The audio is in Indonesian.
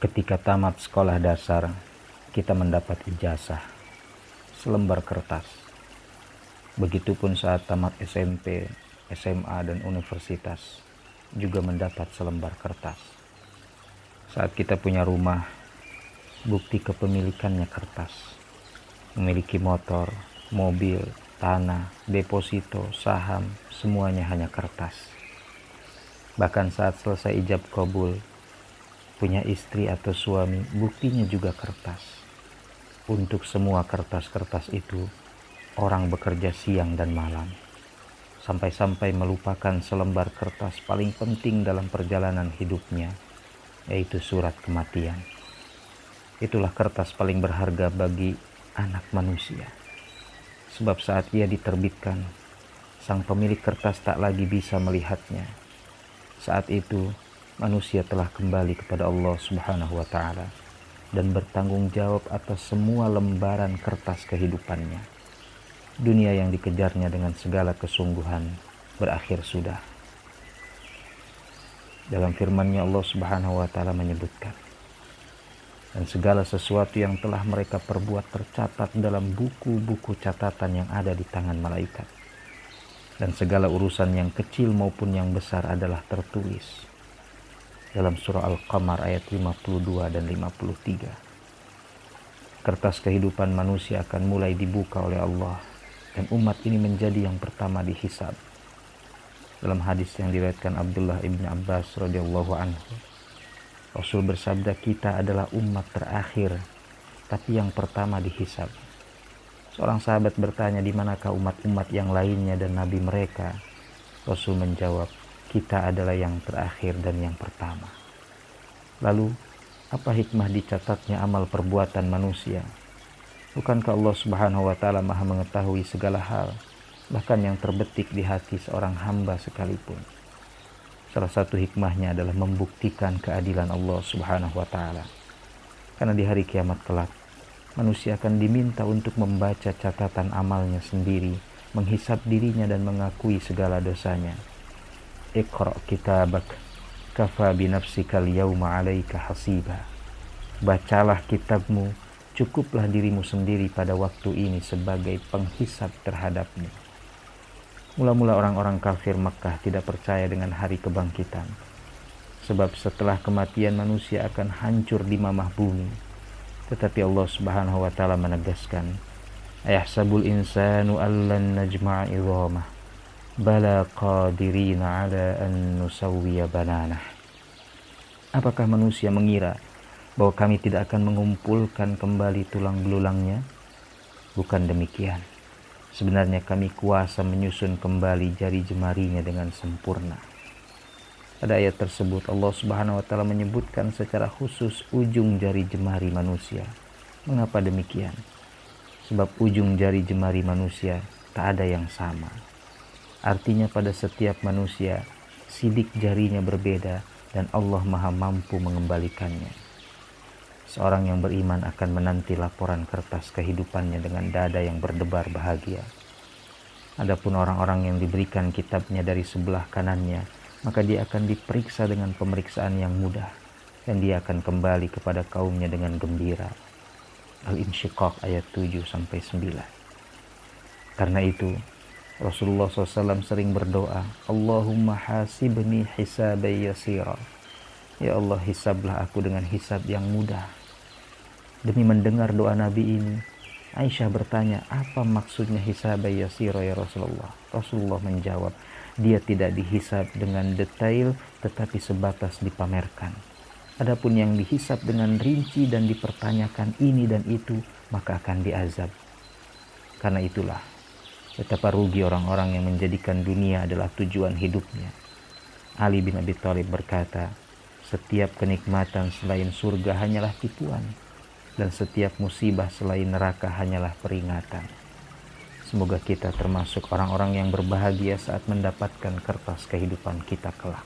Ketika tamat sekolah dasar, kita mendapat ijazah, selembar kertas. Begitupun saat tamat SMP, SMA, dan universitas, juga mendapat selembar kertas. Saat kita punya rumah, bukti kepemilikannya kertas. Memiliki motor, mobil, tanah, deposito, saham, semuanya hanya kertas. Bahkan saat selesai ijab kabul, punya istri atau suami, buktinya juga kertas. Untuk semua kertas-kertas itu, orang bekerja siang dan malam, sampai-sampai melupakan selembar kertas paling penting dalam perjalanan hidupnya, yaitu surat kematian. Itulah kertas paling berharga bagi anak manusia. Sebab saat ia diterbitkan, sang pemilik kertas tak lagi bisa melihatnya. Saat itu, manusia telah kembali kepada Allah Subhanahu wa Ta'ala dan bertanggung jawab atas semua lembaran kertas kehidupannya. Dunia yang dikejarnya dengan segala kesungguhan berakhir sudah. Dalam firman-Nya Allah Subhanahu wa Ta'ala menyebutkan, dan segala sesuatu yang telah mereka perbuat tercatat dalam buku-buku catatan yang ada di tangan malaikat. Dan segala urusan yang kecil maupun yang besar adalah tertulis. Dalam surah Al-Qamar ayat 52 dan 53. Kertas kehidupan manusia akan mulai dibuka oleh Allah, dan umat ini menjadi yang pertama dihisab. Dalam hadis yang diriwayatkan Abdullah ibn Abbas radhiyallahu anhu, Rasul bersabda, kita adalah umat terakhir, tapi yang pertama dihisab. Seorang sahabat bertanya, di manakah umat-umat yang lainnya dan nabi mereka? Rasul menjawab, kita adalah yang terakhir dan yang pertama. Lalu, apa hikmah dicatatnya amal perbuatan manusia? Bukankah Allah Subhanahu wa Ta'ala Maha mengetahui segala hal, bahkan yang terbetik di hati seorang hamba sekalipun? Salah satu hikmahnya adalah membuktikan keadilan Allah Subhanahu wa Ta'ala. Karena di hari kiamat kelak, manusia akan diminta untuk membaca catatan amalnya sendiri, menghisab dirinya dan mengakui segala dosanya. Iqra' kitabak kafa binafsikal yawma 'alaika hasiba. Bacalah kitabmu, cukuplah dirimu sendiri pada waktu ini sebagai penghisab terhadapmu. Mula-mula orang-orang kafir Makkah tidak percaya dengan hari kebangkitan. Sebab setelah kematian manusia akan hancur di mamah bumi. Tetapi Allah Subhanahu wa Ta'ala menegaskan, ayahsabul insanu allan najma'a idhamah bala qadirina ala an nusawwiya bananah. Apakah manusia mengira bahwa kami tidak akan mengumpulkan kembali tulang belulangnya? Bukan demikian. Sebenarnya kami kuasa menyusun kembali jari jemarinya dengan sempurna. Pada ayat tersebut Allah Subhanahu wa Ta'ala menyebutkan secara khusus ujung jari jemari manusia. Mengapa demikian? Sebab ujung jari jemari manusia tak ada yang sama. Artinya pada setiap manusia sidik jarinya berbeda dan Allah Maha mampu mengembalikannya. Seorang yang beriman akan menanti laporan kertas kehidupannya dengan dada yang berdebar bahagia. Adapun orang-orang yang diberikan kitabnya dari sebelah kanannya, maka dia akan diperiksa dengan pemeriksaan yang mudah, dan dia akan kembali kepada kaumnya dengan gembira. Al-Insyiqaq ayat 7-9. Karena itu, Rasulullah SAW sering berdoa, Allahumma hasibni hisabai yasira. Ya Allah, hisablah aku dengan hisab yang mudah. Demi mendengar doa Nabi ini, Aisyah bertanya, apa maksudnya hisabai yasira ya Rasulullah? Rasulullah menjawab, dia tidak dihisab dengan detail tetapi sebatas dipamerkan. Adapun yang dihisab dengan rinci dan dipertanyakan ini dan itu, maka akan diazab. Karena itulah betapa rugi orang-orang yang menjadikan dunia adalah tujuan hidupnya. Ali bin Abi Thalib berkata, setiap kenikmatan selain surga hanyalah tipuan, dan setiap musibah selain neraka hanyalah peringatan. Semoga kita termasuk orang-orang yang berbahagia saat mendapatkan kertas kehidupan kita kelak.